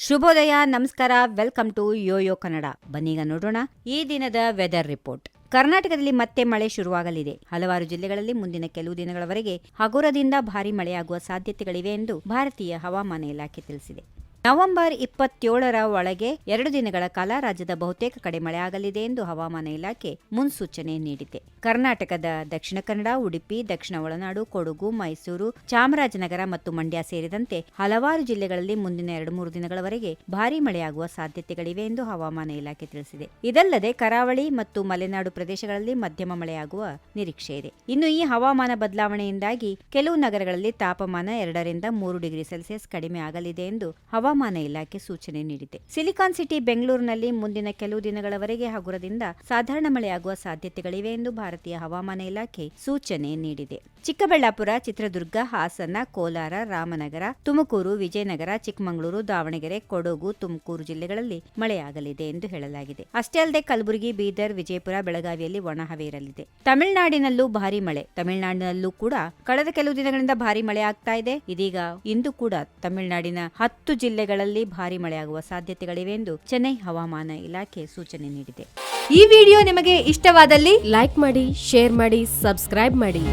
ಶುಭೋದಯ, ನಮಸ್ಕಾರ, welcome to Yoyo Kannada. ಬನ್ನೀಗ ನೋಡೋಣ ಈ ದಿನದ ವೆದರ್ ರಿಪೋರ್ಟ್. ಕರ್ನಾಟಕದಲ್ಲಿ ಮತ್ತೆ ಮಳೆ ಶುರುವಾಗಲಿದೆ. ಹಲವಾರು ಜಿಲ್ಲೆಗಳಲ್ಲಿ ಮುಂದಿನ ಕೆಲವು ದಿನಗಳವರೆಗೆ ಹಗುರದಿಂದ ಭಾರೀ ಮಳೆಯಾಗುವ ಸಾಧ್ಯತೆಗಳಿವೆ ಎಂದು ಭಾರತೀಯ ಹವಾಮಾನ ಇಲಾಖೆ ತಿಳಿಸಿದೆ. ನವೆಂಬರ್ 27ರ ಒಳಗೆ 2 ದಿನಗಳ ಕಾಲ ರಾಜ್ಯದ ಬಹುತೇಕ ಕಡೆ ಮಳೆಯಾಗಲಿದೆ ಎಂದು ಹವಾಮಾನ ಇಲಾಖೆ ಮುನ್ಸೂಚನೆ ನೀಡಿದೆ. ಕರ್ನಾಟಕದ ದಕ್ಷಿಣ ಕನ್ನಡ, ಉಡುಪಿ, ದಕ್ಷಿಣ ಒಳನಾಡು, ಕೊಡಗು, ಮೈಸೂರು, ಚಾಮರಾಜನಗರ ಮತ್ತು ಮಂಡ್ಯ ಸೇರಿದಂತೆ ಹಲವಾರು ಜಿಲ್ಲೆಗಳಲ್ಲಿ ಮುಂದಿನ 2-3 ದಿನಗಳವರೆಗೆ ಭಾರೀ ಮಳೆಯಾಗುವ ಸಾಧ್ಯತೆಗಳಿವೆ ಎಂದು ಹವಾಮಾನ ಇಲಾಖೆ ತಿಳಿಸಿದೆ. ಇದಲ್ಲದೆ ಕರಾವಳಿ ಮತ್ತು ಮಲೆನಾಡು ಪ್ರದೇಶಗಳಲ್ಲಿ ಮಧ್ಯಮ ಮಳೆಯಾಗುವ ನಿರೀಕ್ಷೆ ಇದೆ. ಇನ್ನು ಈ ಹವಾಮಾನ ಬದಲಾವಣೆಯಿಂದಾಗಿ ಕೆಲವು ನಗರಗಳಲ್ಲಿ ತಾಪಮಾನ 2-3 ಡಿಗ್ರಿ ಸೆಲ್ಸಿಯಸ್ ಕಡಿಮೆ ಆಗಲಿದೆ ಎಂದು ಹವಾಮಾನ ಇಲಾಖೆ ಸೂಚನೆ ನೀಡಿದೆ. ಸಿಲಿಕಾನ್ ಸಿಟಿ ಬೆಂಗಳೂರಿನಲ್ಲಿ ಮುಂದಿನ ಕೆಲವು ದಿನಗಳವರೆಗೆ ಹಗುರದಿಂದ ಸಾಧಾರಣ ಮಳೆಯಾಗುವ ಸಾಧ್ಯತೆಗಳಿವೆ ಎಂದು ಭಾರತೀಯ ಹವಾಮಾನ ಇಲಾಖೆ ಸೂಚನೆ ನೀಡಿದೆ. ಚಿಕ್ಕಬಳ್ಳಾಪುರ, ಚಿತ್ರದುರ್ಗ, ಹಾಸನ, ಕೋಲಾರ, ರಾಮನಗರ, ತುಮಕೂರು, ವಿಜಯನಗರ, ಚಿಕ್ಕಮಗಳೂರು, ದಾವಣಗೆರೆ, ಕೊಡಗು, ತುಮಕೂರು ಜಿಲ್ಲೆಗಳಲ್ಲಿ ಮಳೆಯಾಗಲಿದೆ ಎಂದು ಹೇಳಲಾಗಿದೆ. ಅಷ್ಟೇ ಅಲ್ಲದೆ ಕಲಬುರಗಿ, ಬೀದರ್, ವಿಜಯಪುರ, ಬೆಳಗಾವಿಯಲ್ಲಿ ಒಣಹವೆ ಇರಲಿದೆ. ತಮಿಳುನಾಡಿನಲ್ಲೂ ಭಾರೀ ಮಳೆ. ತಮಿಳುನಾಡಿನಲ್ಲೂ ಕೂಡ ಕಳೆದ ಕೆಲವು ದಿನಗಳಿಂದ ಭಾರೀ ಮಳೆ ಆಗ್ತಾ ಇದೆ. ಇದೀಗ ಇಂದು ಕೂಡ ತಮಿಳುನಾಡಿನ 10 ಜಿಲ್ಲೆಗಳಲ್ಲಿ ಭಾರೀ ಮಳೆಯಾಗುವ ಸಾಧ್ಯತೆಗಳಿವೆ ಎಂದು ಚೆನ್ನೈ ಹವಾಮಾನ ಇಲಾಖೆ ಸೂಚನೆ ನೀಡಿದೆ. ಈ ವಿಡಿಯೋ ನಿಮಗೆ ಇಷ್ಟವಾದಲ್ಲಿ ಲೈಕ್ ಮಾಡಿ, ಶೇರ್ ಮಾಡಿ, ಸಬ್ಸ್ಕ್ರೈಬ್ ಮಾಡಿ.